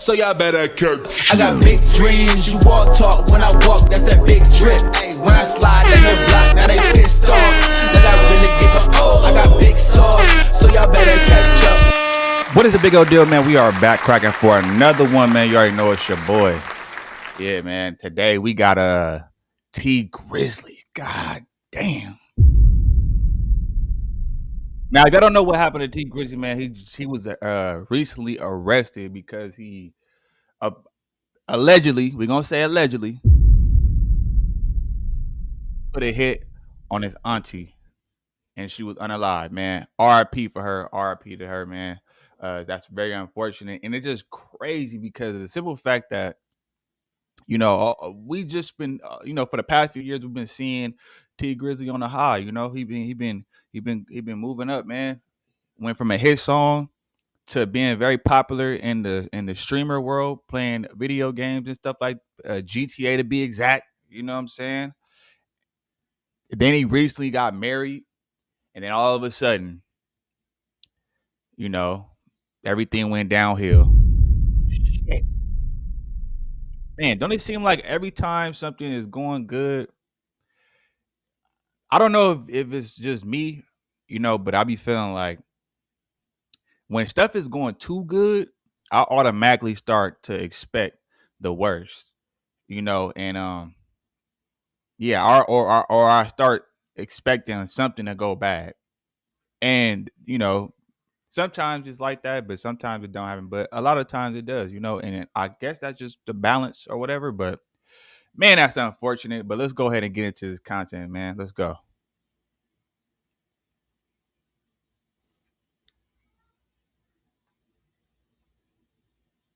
so y'all better cook. I got big dreams, you walk talk, when I walk, that's that big drip. Ay, when I slide in the block, now they pissed off. Like I really give a I got big sauce, so y'all better catch up. What is the big old deal, man? We are back cracking for another one, man. You already know it's your boy. Yeah, man. Today we got a T Grizzley. God damn. Now, if y'all don't know what happened to T Grizzley, man, he was recently arrested because he allegedly, we're gonna say allegedly, put a hit on his auntie, and she was unalive, man. R.I.P. for her. R.I.P. to her, man. That's very unfortunate, and it's just crazy because of the simple fact that we just been for the past few years we've been seeing T Grizzley on the high. He been moving up, man. Went from a hit song to being very popular in the streamer world, playing video games and stuff like GTA to be exact. You know what I'm saying? Then he recently got married, and then all of a sudden, everything went downhill. Shit. Man, don't it seem like every time something is going good, I don't know if it's just me, but I be feeling like when stuff is going too good, I automatically start to expect the worst, and yeah, or I start expecting something to go bad, and sometimes it's like that, but sometimes it don't happen. But a lot of times it does, and I guess that's just the balance or whatever. But man, that's unfortunate. But let's go ahead and get into this content, man. Let's go.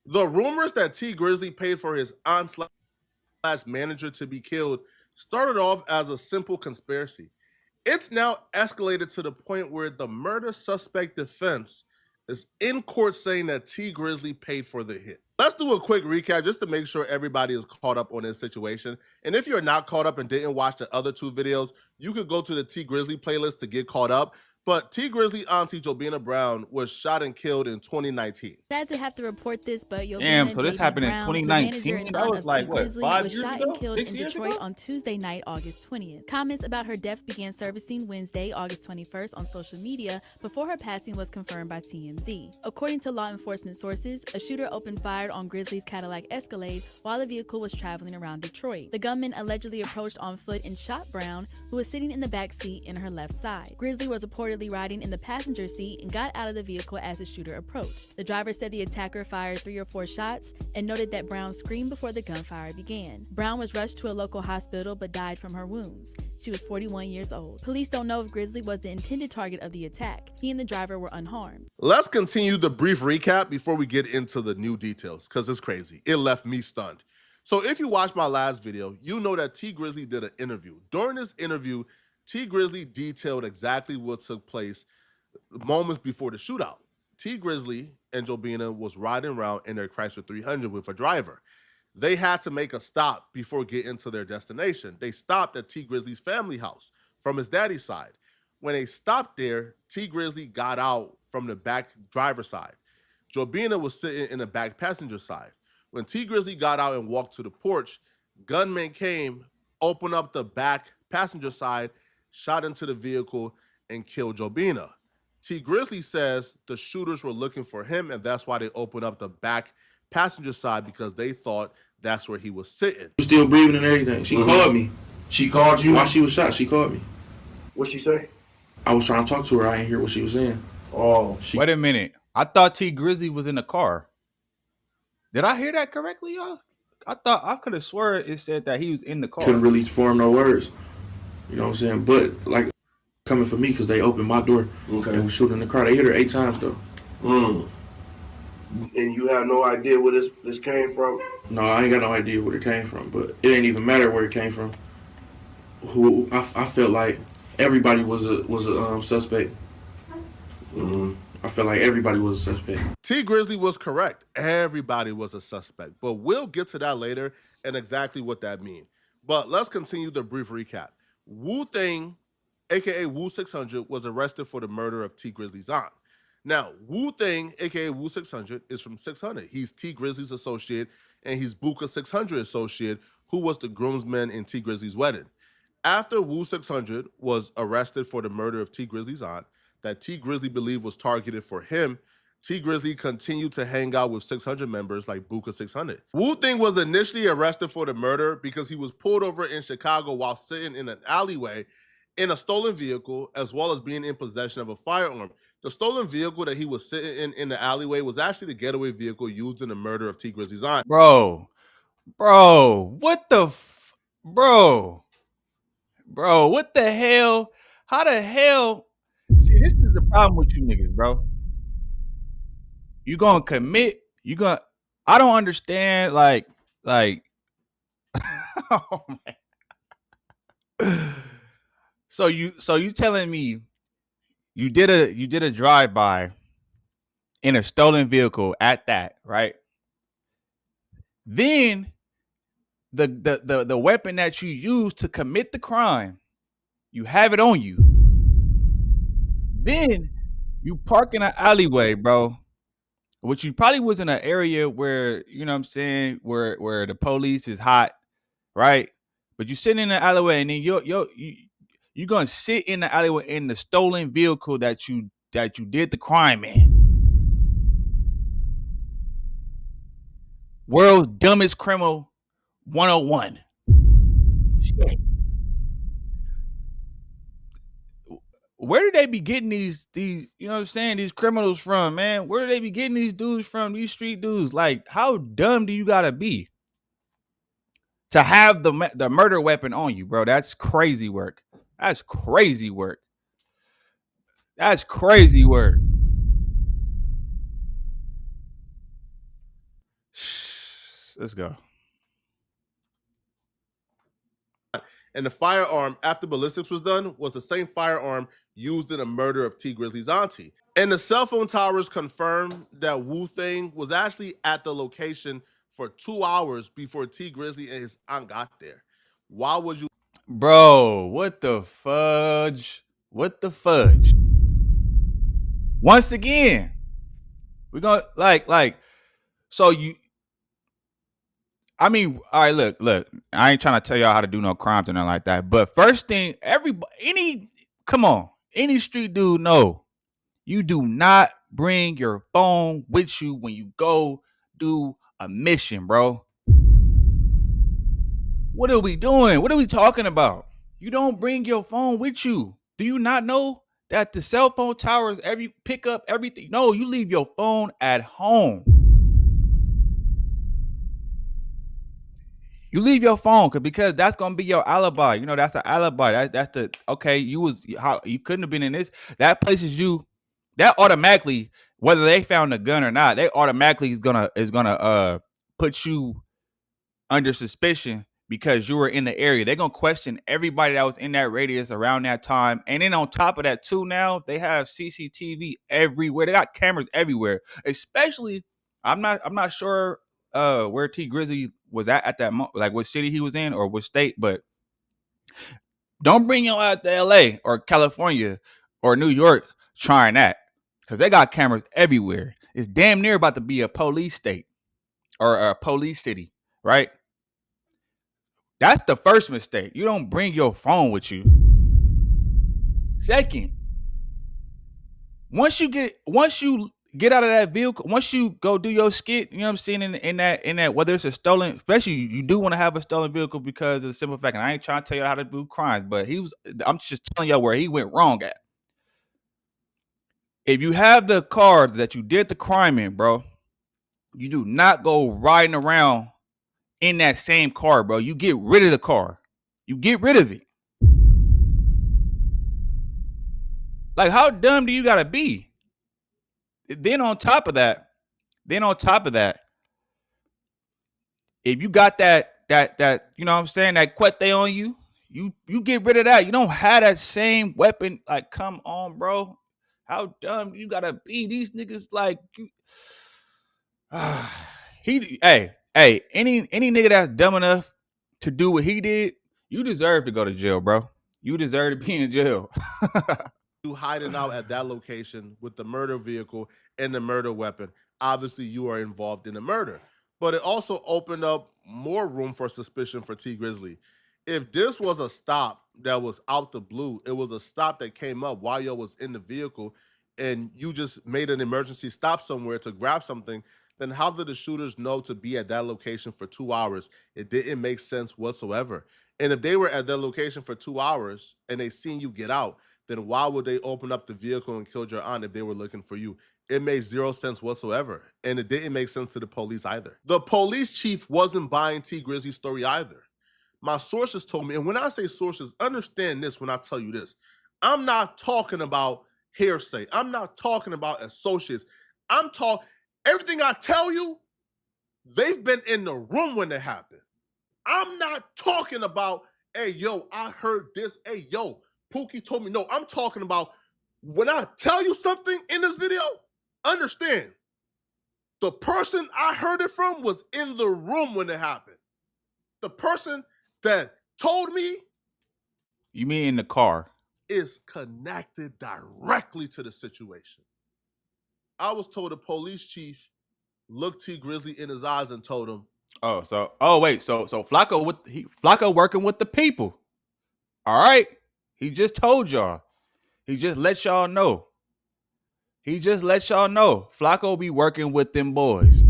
The rumors that T Grizzley paid for his aunt / manager to be killed started off as a simple conspiracy. It's now escalated to the point where the murder suspect defense is in court saying that T Grizzley paid for the hit. Let's do a quick recap just to make sure everybody is caught up on this situation. And if you're not caught up and didn't watch the other two videos, you could go to the T Grizzley playlist to get caught up. But T Grizzley auntie Jobina Brown was shot and killed in 2019. Sad to have to report this, but Damn, so this happened in 2019. That was like what, 5 years shot ago? and killed 6 in years Detroit ago? on Tuesday night, August 20th. Comments about her death began surfacing Wednesday, August 21st on social media before her passing was confirmed by TMZ. According to law enforcement sources, a shooter opened fire on Grizzley's Cadillac Escalade while the vehicle was traveling around Detroit. The gunman allegedly approached on foot and shot Brown, who was sitting in the back seat in her left side. Grizzley was reportedly riding in the passenger seat and got out of the vehicle as the shooter approached. The driver said the attacker fired 3 or 4 shots and noted that Brown screamed before the gunfire began. Brown was rushed to a local hospital but died from her wounds. She was 41 years old. Police don't know if Grizzley was the intended target of the attack. He and the driver were unharmed. Let's continue the brief recap before we get into the new details, because it's crazy. It left me stunned. So if you watched my last video, you know that T Grizzley did an interview. During this interview, T Grizzley detailed exactly what took place moments before the shootout. T Grizzley and Jobina was riding around in their Chrysler 300 with a driver. They had to make a stop before getting to their destination. They stopped at T Grizzley's family house from his daddy's side. When they stopped there, T Grizzley got out from the back driver's side. Jobina was sitting in the back passenger side. When T Grizzley got out and walked to the porch, gunmen came, opened up the back passenger side, shot into the vehicle, and killed Jobina. T Grizzley says the shooters were looking for him, and that's why they opened up the back passenger side, because they thought that's where he was sitting. Still breathing and everything. She called me. She called you? While she was shot, she called me. What'd she say? I was trying to talk to her. I didn't hear what she was saying. Oh. Wait a minute. I thought T Grizzley was in the car. Did I hear that correctly, y'all? I could have swore it said that he was in the car. Couldn't really form no words. You know what I'm saying? But like coming for me because they opened my door and was shooting in the car. They hit her 8 times though. And you have no idea where this came from? No, I ain't got no idea where it came from. But it ain't even matter where it came from. I felt like everybody was a suspect. I felt like everybody was a suspect. T Grizzley was correct. Everybody was a suspect. But we'll get to that later and exactly what that means. But let's continue the brief recap. Wu Thing, aka Wu 600, was arrested for the murder of T Grizzley's aunt. Now, Wu Thing, aka Wu 600, is from 600. He's T Grizzly's associate, and he's Buka 600 associate, who was the groomsman in T Grizzly's wedding. After Wu 600 was arrested for the murder of T Grizzly's aunt, that T Grizzly believed was targeted for him, T Grizzly continued to hang out with 600 members like Buka 600. Wu Thing was initially arrested for the murder because he was pulled over in Chicago while sitting in an alleyway in a stolen vehicle, as well as being in possession of a firearm. The stolen vehicle that he was sitting in the alleyway was actually the getaway vehicle used in the murder of T Grizzly's aunt. Bro, what the bro, what the hell? How the hell? See, this is the problem with you niggas, bro. You gonna commit? I don't understand. Like, oh man. So you telling me you did a drive by in a stolen vehicle at that, right? Then the weapon that you used to commit the crime, you have it on you. Then you park in an alleyway, bro, which you probably was in an area where, you know what I'm saying, where the police is hot, right? But you sitting in the alleyway, and then you're gonna sit in the alleyway in the stolen vehicle that you did the crime in. World's dumbest criminal 101. Shit. Where did they be getting these you know what I'm saying, these criminals from, man? Where do they be getting these dudes from, these street dudes? Like, how dumb do you gotta be to have the murder weapon on you, bro? That's crazy work. That's crazy work. That's crazy work. Let's go. And the firearm, after ballistics was done, was the same firearm used in the murder of T Grizzly's auntie. And the cell phone towers confirmed that Wu Thing was actually at the location for 2 hours before T Grizzly and his aunt got there. Why would you? Bro, what the fudge? What the fudge? Once again, we're gonna so you. I mean, all right, look. I ain't trying to tell y'all how to do no crimes or nothing like that. But first thing, any street dude know, you do not bring your phone with you when you go do a mission, bro. What are we doing? What are we talking about? You don't bring your phone with you. Do you not know that the cell phone towers pick up everything? No, you leave your phone at home. You leave your phone because that's gonna be your alibi. You know, that's an alibi. That's the okay. You couldn't have been in this. That places you. That automatically, whether they found a gun or not, they automatically is gonna put you under suspicion because you were in the area. They're gonna question everybody that was in that radius around that time. And then on top of that, too, now they have CCTV everywhere. They got cameras everywhere. Especially, I'm not sure where T Grizzly was at that moment, like what city he was in or what state, but don't bring him out to LA or California or New York trying that, because they got cameras everywhere. It's damn near about to be a police state or a police city, right? That's the first mistake. You don't bring your phone with you. Second, once you get out of that vehicle, once you go do your skit, you know what I'm saying, in that whether it's a stolen, especially you do want to have a stolen vehicle because of the simple fact, and I ain't trying to tell you how to do crimes, but I'm just telling y'all where he went wrong at. If you have the car that you did the crime in, bro, you do not go riding around in that same car, bro. You get rid of the car. You get rid of it. Like, how dumb do you gotta be? Then on top of that, if you got that, you know what I'm saying, that cuete on you, you get rid of that. You don't have that same weapon. Like, come on, bro. How dumb you gotta be? These niggas, like, any nigga that's dumb enough to do what he did, you deserve to go to jail, bro. You deserve to be in jail. you hiding out at that location with the murder vehicle and the murder weapon, obviously you are involved in the murder. But it also opened up more room for suspicion for T Grizzly. If this was a stop that was out the blue, it was a stop that came up while you was in the vehicle and you just made an emergency stop somewhere to grab something, then how did the shooters know to be at that location for 2 hours? It didn't make sense whatsoever. And if they were at that location for 2 hours and they seen you get out, then why would they open up the vehicle and kill your aunt if they were looking for you? It made zero sense whatsoever. And it didn't make sense to the police either. The police chief wasn't buying T Grizzly's story either. My sources told me, and when I say sources, understand this when I tell you this. I'm not talking about hearsay. I'm not talking about associates. I'm talking, everything I tell you, they've been in the room when it happened. I'm not talking about, hey, yo, I heard this. Hey, yo, Pookie told me. No, I'm talking about when I tell you something in this video, understand, the person I heard it from was in the room when it happened. The person that told me. You mean in the car? Is connected directly to the situation. I was told the police chief looked T Grizzly in his eyes and told him, wait, so Flacco working with the people. All right. He just told y'all. He just let y'all know. Flacco be working with them boys.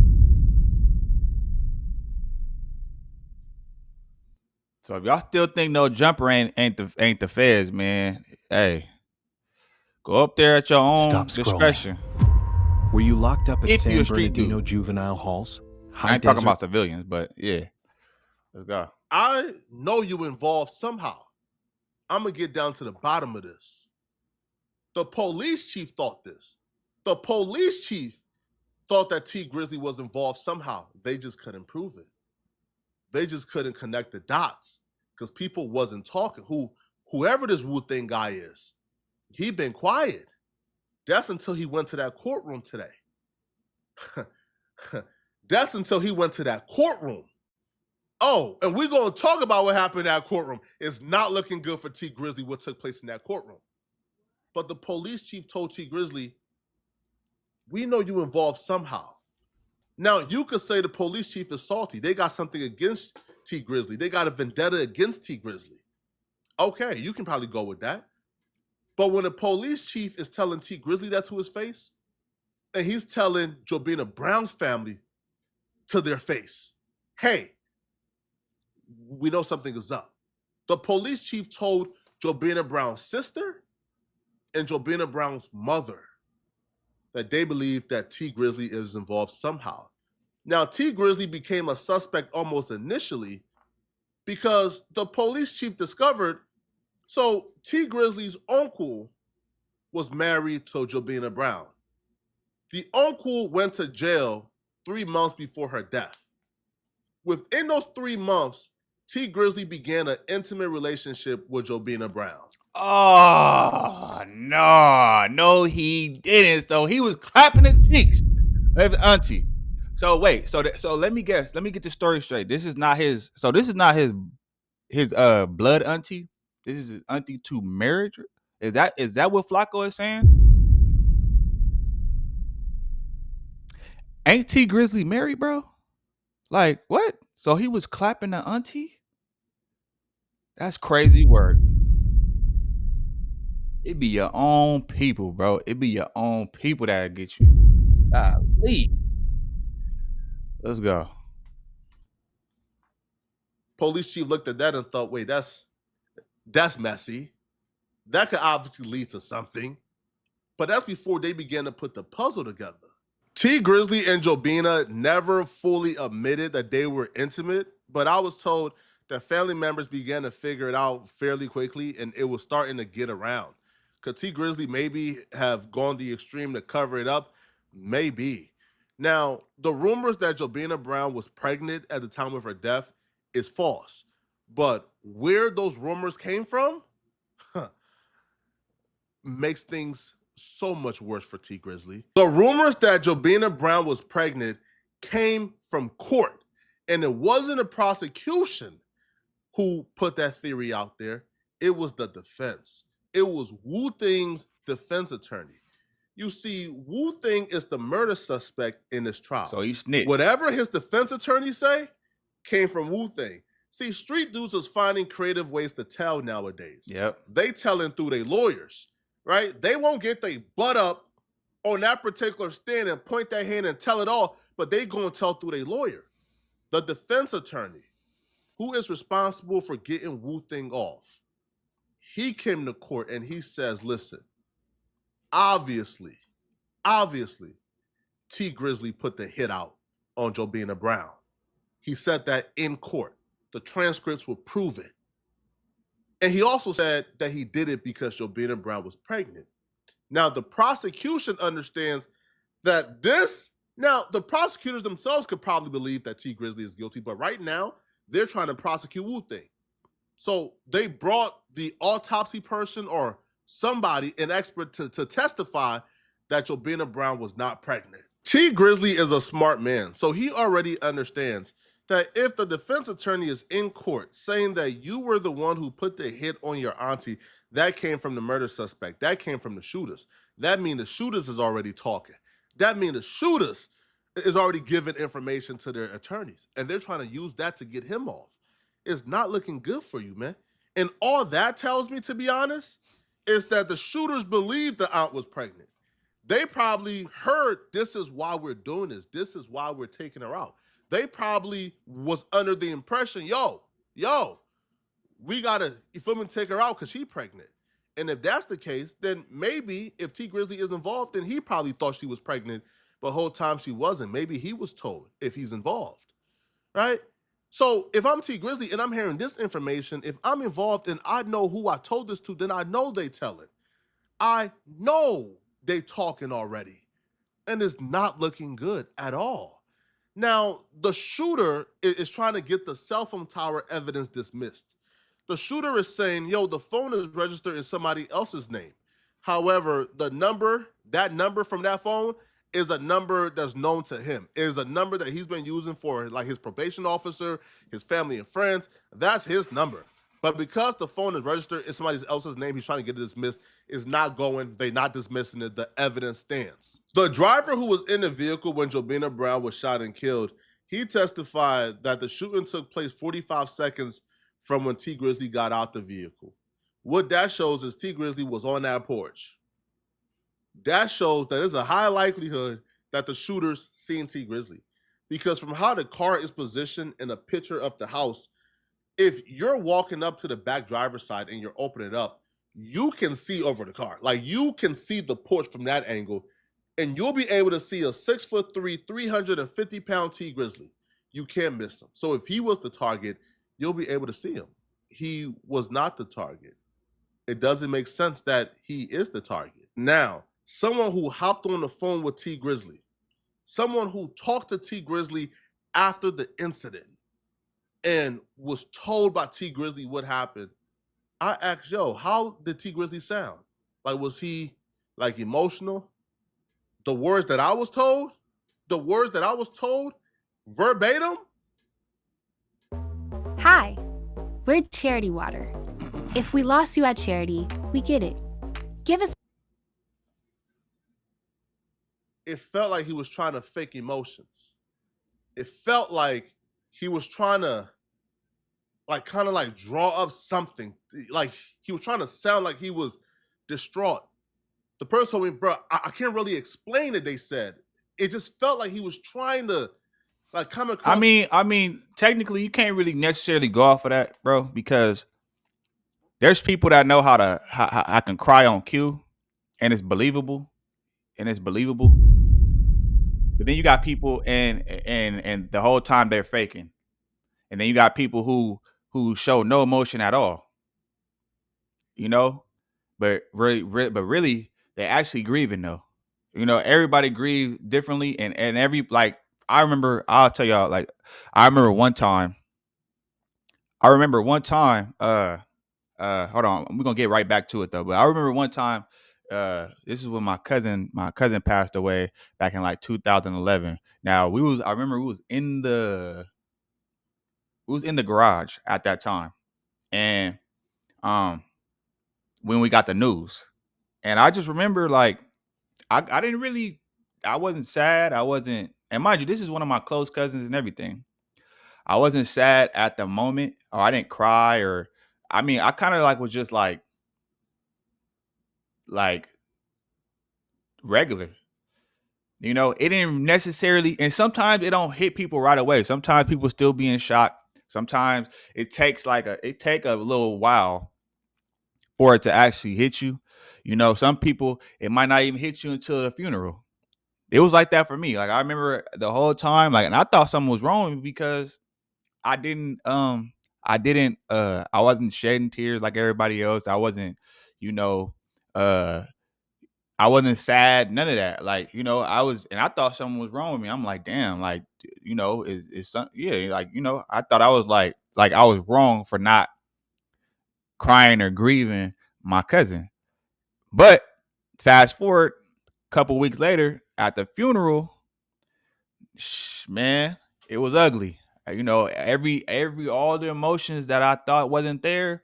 So if y'all still think no jumper ain't the feds, man, hey, go up there at your own discretion. Were you locked up at If San you're a street Bernardino dude. juvenile halls? I ain't talking about civilians, but yeah. Let's go. I know you involved somehow. I'm going to get down to the bottom of this. The police chief thought this. The police chief thought that T Grizzly was involved somehow. They just couldn't prove it. They just couldn't connect the dots because people wasn't talking. Whoever this Wu Thing guy is, he been quiet. That's until he went to that courtroom today. That's until he went to that courtroom. Oh, and we're going to talk about what happened in that courtroom. It's not looking good for T Grizzly, what took place in that courtroom. But the police chief told T Grizzly, we know you involved somehow. Now, you could say the police chief is salty. They got something against T Grizzly. They got a vendetta against T Grizzly. Okay, you can probably go with that. But when the police chief is telling T Grizzly that to his face, and he's telling Jobina Brown's family to their face, hey, we know something is up. The police chief told Jobina Brown's sister and Jobina Brown's mother that they believe that T Grizzly is involved somehow. Now, T Grizzly became a suspect almost initially because the police chief discovered, so T Grizzly's uncle was married to Jobina Brown. The uncle went to jail 3 months before her death. Within those 3 months, T Grizzly began an intimate relationship with Jobina Brown. Oh, no, he didn't. So he was clapping his cheeks of auntie. So wait, so let me guess. Let me get the story straight. This is not his. So this is not his blood auntie. This is his auntie to marriage. Is that what Flacco is saying? Ain't T Grizzly married, bro? Like what? So he was clapping the auntie? That's crazy word. It be your own people, bro. It be your own people that get you. Golly. Let's go. Police chief looked at that and thought, wait, that's messy. That could obviously lead to something. But that's before they began to put the puzzle together. T Grizzly and Jobina never fully admitted that they were intimate, but I was told that family members began to figure it out fairly quickly and it was starting to get around. Could T Grizzly maybe have gone the extreme to cover it up? Maybe. Now, the rumors that Jobina Brown was pregnant at the time of her death is false. But where those rumors came from makes things so much worse for T Grizzly. The rumors that Jobina Brown was pregnant came from court, and it wasn't a prosecution who put that theory out there. It was the defense. It was Wu Thing's defense attorney. You see, Wu Thing is the murder suspect in this trial. So he snitched. Whatever his defense attorney say came from Wu Thing. See, street dudes is finding creative ways to tell nowadays. Yep. They telling through their lawyers, right? They won't get their butt up on that particular stand and point their hand and tell it all, but they gonna tell through their lawyer. The defense attorney, who is responsible for getting Wu Thing off, he came to court and he says, listen, obviously, T Grizzly put the hit out on Jobina Brown. He said that in court. The transcripts will prove it. And he also said that he did it because Jobina Brown was pregnant. Now, the prosecution understands that the prosecutors themselves could probably believe that T Grizzly is guilty, but right now, they're trying to prosecute Wu Thing. So they brought the autopsy person or somebody, an expert, to testify that Jobina Brown was not pregnant. T Grizzly is a smart man, so he already understands that if the defense attorney is in court saying that you were the one who put the hit on your auntie, that came from the murder suspect, that came from the shooters. That means the shooters is already talking. That means the shooters is already giving information to their attorneys, and they're trying to use that to get him off. It's not looking good for you, man. And all that tells me, to be honest, is that the shooters believed the aunt was pregnant. They probably heard, this is why we're doing this. This is why we're taking her out. They probably was under the impression, yo, we gotta, you feel me, take her out because she's pregnant. And if that's the case, then maybe if T Grizzly is involved, then he probably thought she was pregnant, but the whole time she wasn't. Maybe he was told if he's involved, right? So if I'm T Grizzly and I'm hearing this information, if I'm involved and I know who I told this to, then I know they telling. I know they talking already. And it's not looking good at all. Now, the shooter is trying to get the cell phone tower evidence dismissed. The shooter is saying, yo, the phone is registered in somebody else's name. However, that number from that phone is a number that's known to him. It is a number that he's been using for like his probation officer, his family and friends. That's his number. But because the phone is registered in somebody else's name, he's trying to get it dismissed. It's not going, they're not dismissing it. The evidence stands. The driver who was in the vehicle when Jobina Brown was shot and killed, he testified that the shooting took place 45 seconds from when T Grizzly got out the vehicle. What that shows is T Grizzly was on that porch. That shows that there's a high likelihood that the shooters seen T Grizzly. Because from how the car is positioned in a picture of the house, if you're walking up to the back driver's side and you're opening it up, you can see over the car. Like you can see the porch from that angle, and you'll be able to see a 6'3", 350-pound T Grizzly. You can't miss him. So if he was the target, you'll be able to see him. He was not the target. It doesn't make sense that he is the target. Now, someone who hopped on the phone with T Grizzly, someone who talked to T Grizzly after the incident, and was told by T Grizzly what happened, I asked, yo, how did T Grizzly sound? Like, was he like emotional? The words that I was told verbatim? Hi, we're Charity Water. If we lost you at charity, we get it. Give us. It felt like he was trying to fake emotions. It felt like he was trying to kind of draw up something. Like he was trying to sound like he was distraught. The person told me, bro, I can't really explain it, they said. It just felt like he was trying to come across. I mean, technically you can't really necessarily go off of that, bro, because there's people that know how I can cry on cue and it's believable. But then you got people and the whole time they're faking. And then you got people who show no emotion at all, you know, but really they're actually grieving though. You know, everybody grieves differently, and I remember one time. Hold on, we're gonna get right back to it though. But I remember one time, this is when my cousin passed away back in 2011. Now I remember we was in the garage at that time, and when we got the news, And I just remember like I didn't really, I wasn't sad. I wasn't, and mind you, this is one of my close cousins and everything. I wasn't sad at the moment, or I didn't cry, or I mean, I kind of like was just like regular. You know, it didn't necessarily, and sometimes it don't hit people right away. Sometimes people still be in shock. Sometimes it takes a little while for it to actually hit you. You know, some people it might not even hit you until the funeral. It was like that for me. Like I remember the whole time, like, and I thought something was wrong with me because I wasn't shedding tears like everybody else. I wasn't, you know, uh I wasn't sad, none of that. Like, you know, and I thought something was wrong with me. I'm like, damn, like, you know, is some, yeah, like, you know, I thought I was like I was wrong for not crying or grieving my cousin. But fast forward a couple weeks later at the funeral, man, it was ugly. You know, all the emotions that I thought wasn't there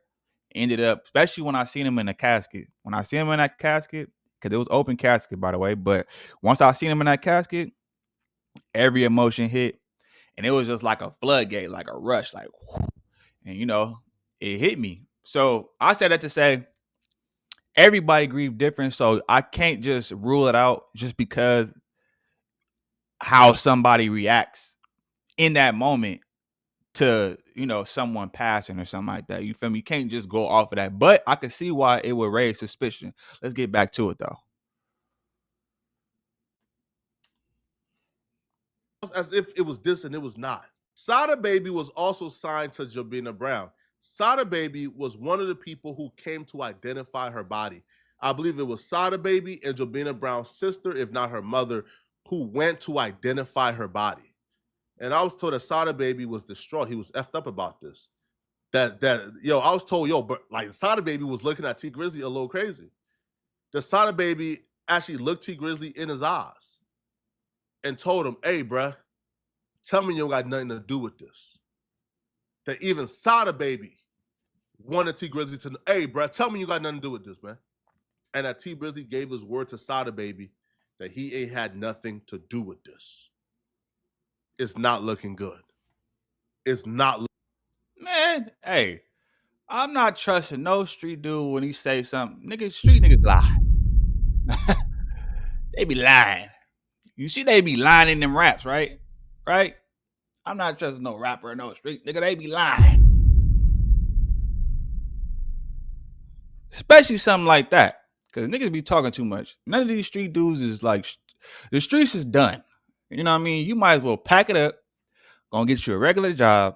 ended up, especially when I seen him in the casket. When I seen him in that casket, because it was open casket, by the way. But once I seen him in that casket, every emotion hit, and it was just like a floodgate, like a rush, like, whoo, and you know, it hit me. So I said that to say, everybody grieve different, so I can't just rule it out just because how somebody reacts in that moment to, you know, someone passing or something like that. You feel me? You can't just go off of that. But I can see why it would raise suspicion. Let's get back to it though. As if it was this and it was not. Sada Baby was also signed to Jobina Brown. Sada Baby was one of the people who came to identify her body. I believe it was Sada Baby and Jobina Brown's sister, if not her mother, who went to identify her body. And I was told that Sada Baby was distraught. He was effed up about this. I was told, but like Sada Baby was looking at T Grizzley a little crazy. The Sada Baby actually looked T Grizzley in his eyes and told him, hey, bruh, tell me you don't got nothing to do with this. That even Sada Baby wanted T Grizzley to know, hey, bruh, tell me you got nothing to do with this, man. And that T Grizzley gave his word to Sada Baby that he ain't had nothing to do with this. It's not looking good. It's not. Man, hey, I'm not trusting no street dude when he say something. Street niggas lie. They be lying. You see, they be lying in them raps, right? Right? I'm not trusting no rapper or no street nigga. They be lying. Especially something like that. Because niggas be talking too much. None of these street dudes is like, the streets is done. You know what I mean? You might as well pack it up, gonna get you a regular job,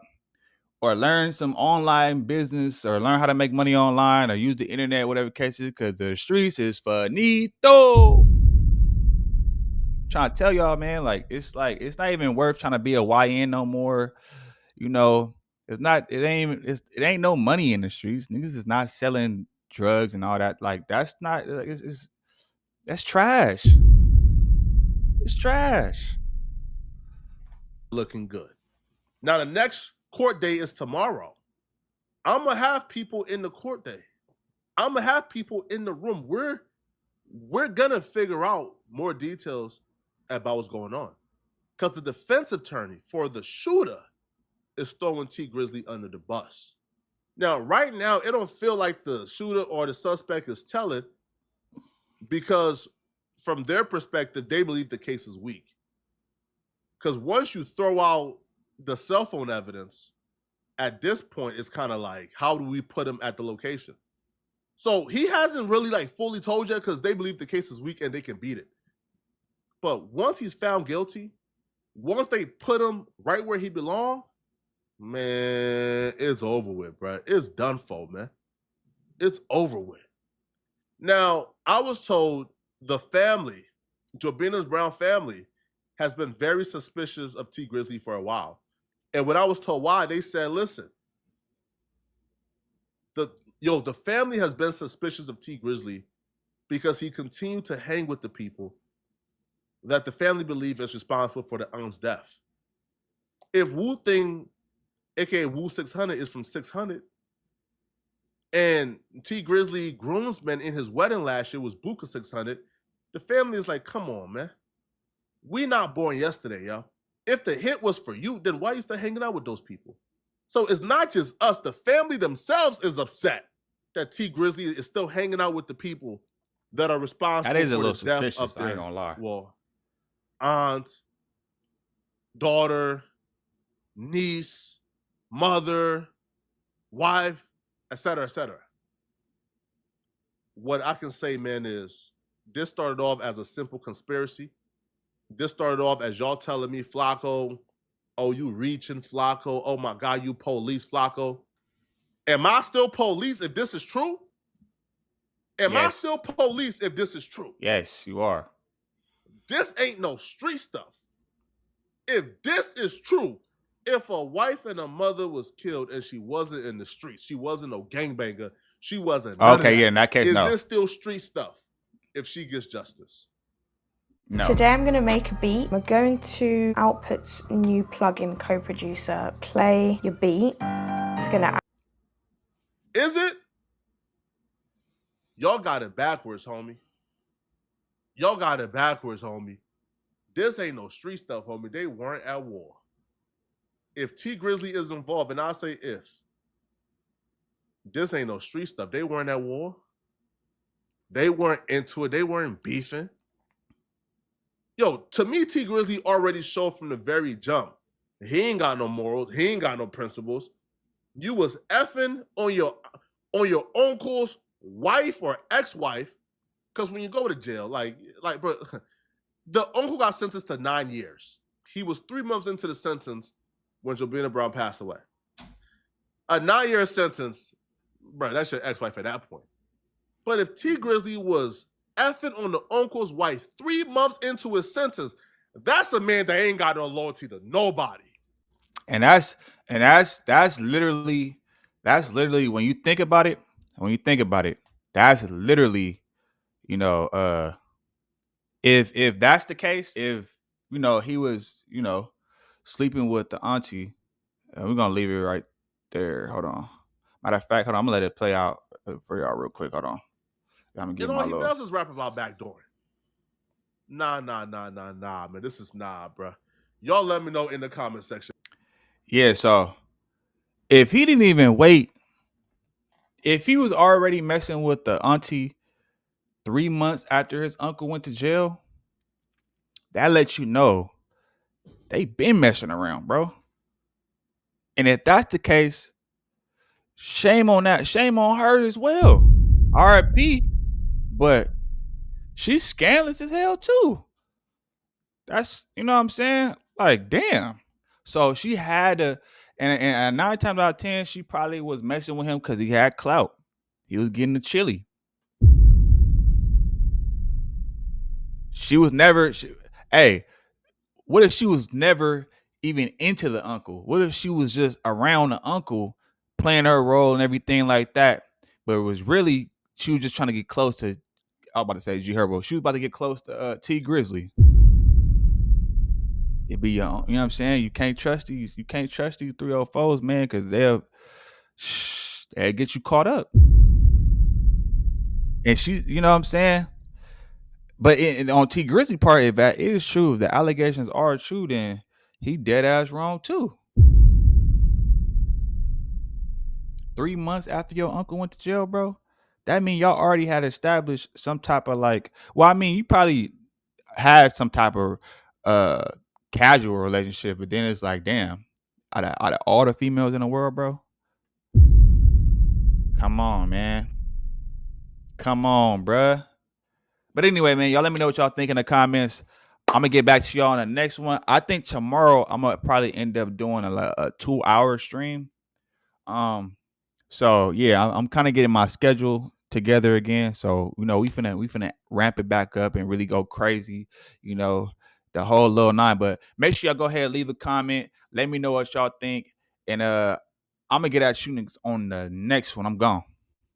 or learn some online business, or learn how to make money online, or use the internet, whatever the case is, because the streets is finito. Trying to tell y'all, man, it's not even worth trying to be a YN no more. You know, it ain't no money in the streets. Niggas is not selling drugs and all that. Like, that's not, that's trash. It's trash. Looking good. Now, the next court day is tomorrow. I'm going to have people in the court day. I'm going to have people in the room. We're going to figure out more details about what's going on. Because the defense attorney for the shooter is throwing T Grizzley under the bus. Now, right now, it don't feel like the shooter or the suspect is telling, because from their perspective, they believe the case is weak. Because once you throw out the cell phone evidence, at this point, it's kind of like, how do we put him at the location? So he hasn't really like fully told you, because they believe the case is weak and they can beat it. But once he's found guilty, once they put him right where he belongs, man, it's over with, bro. It's done for, man. It's over with. Now, I was told the family, Jobina Brown family, has been very suspicious of T Grizzley for a while. And when I was told why, they said, listen, the family has been suspicious of T Grizzley because he continued to hang with the people that the family believe is responsible for the aunt's death. If Wu Thing, aka Wu 600, is from 600, and T Grizzly groomsmen in his wedding last year was Buka 600. The family is like, come on, man. We not born yesterday, yo. If the hit was for you, then why are you still hanging out with those people? So it's not just us. The family themselves is upset that T Grizzly is still hanging out with the people that are responsible That is a for little the death suspicious. of I ain't their gonna lie. aunt, daughter, niece, mother, wife, etc., etc. What I can say, man, is this started off as a simple conspiracy. This started off as y'all telling me, Flacco, oh, you reaching, Flacco. Oh, my God, you police, Flacco. Am I still police if this is true? Am I still police if this is true? Yes, you are. This ain't no street stuff. If this is true, if a wife and a mother was killed and she wasn't in the streets, she wasn't no gangbanger, she wasn't none of that. Yeah, in that case, is no. this still street stuff if she gets justice? No. Today I'm going to make a beat. We're going to Output's new plugin co-producer. Play your beat. It's going to... Is it? Y'all got it backwards, homie. Y'all got it backwards, homie. This ain't no street stuff, homie. They weren't at war. If T Grizzly is involved, and I say if, this ain't no street stuff. They weren't at war. They weren't into it. They weren't beefing. Yo, to me, T Grizzly already showed from the very jump. He ain't got no morals. He ain't got no principles. You was effing on your uncle's wife or ex-wife, because when you go to jail, like, bro, the uncle got sentenced to 9 years. He was 3 months into the sentence when Jobina Brown passed away. A 9-year sentence, bro, that's your ex-wife at that point. But if T Grizzly was effing on the uncle's wife 3 months into his sentence, that's a man that ain't got no loyalty to nobody. And that's literally when you think about it, that's literally, you know, if that's the case, if, you know, he was, you know, sleeping with the auntie, we're gonna leave it right there. Hold on. Matter of fact, hold on, I'm gonna let it play out for y'all real quick. Hold on. I'm gonna give You know, my he little... does his rap about backdooring. Nah, man. This is bro. Y'all let me know in the comment section. Yeah, so if he didn't even wait, if he was already messing with the auntie 3 months after his uncle went to jail, that lets you know they been messing around, bro. And if that's the case, shame on that. Shame on her as well. R.I.P. But she's scandalous as hell too. That's, you know what I'm saying? Like, damn. So she had to, and 9 times out of 10, she probably was messing with him because he had clout. He was getting the chili. She was never, hey, what if she was never even into the uncle? What if she was just around the uncle playing her role and everything like that? But it was really, she was just trying to get close to, I was about to say G Herbo. She was about to get close to T Grizzly. It be your own, you know what I'm saying? You can't trust these 304s, man, because they'll get you caught up. And she, you know what I'm saying? But on T Grizzly part, if that is true, if the allegations are true, then he dead ass wrong too. 3 months after your uncle went to jail, bro, that means y'all already had established some type of like, well, I mean, you probably had some type of casual relationship, but then it's like, damn, out of all the females in the world, bro, come on, man. Come on, bruh. But anyway, man, y'all let me know what y'all think in the comments. I'm going to get back to y'all on the next one. I think tomorrow I'm going to probably end up doing a 2-hour stream. So, yeah, I'm kind of getting my schedule together again. So, you know, we finna ramp it back up and really go crazy, you know, the whole little 9. But make sure y'all go ahead and leave a comment. Let me know what y'all think. And I'm going to get at you on the next one. I'm gone.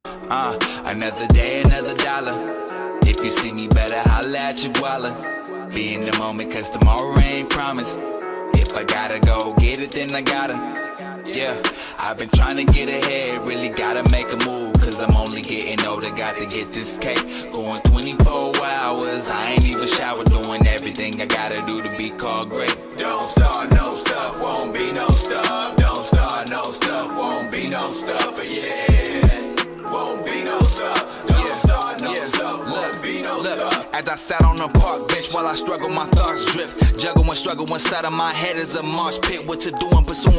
Another day, another dollar. If you see me, better holla at your guala. Be in the moment, cause tomorrow ain't promised. If I gotta go get it, then I gotta. Yeah, I've been trying to get ahead, really gotta make a move, cause getting older, got to get this cake. Going 24 hours, I ain't even shower, doing everything I gotta do to be called great. Don't start no stuff, won't be no stuff. Don't start no stuff, won't be no stuff, yeah. Won't be no stuff. Don't start no stuff, won't be no stuff. As I sat on the park bench while I struggle, my thoughts drift. Juggle and struggle inside of my head is a marsh pit. What to do and pursuing.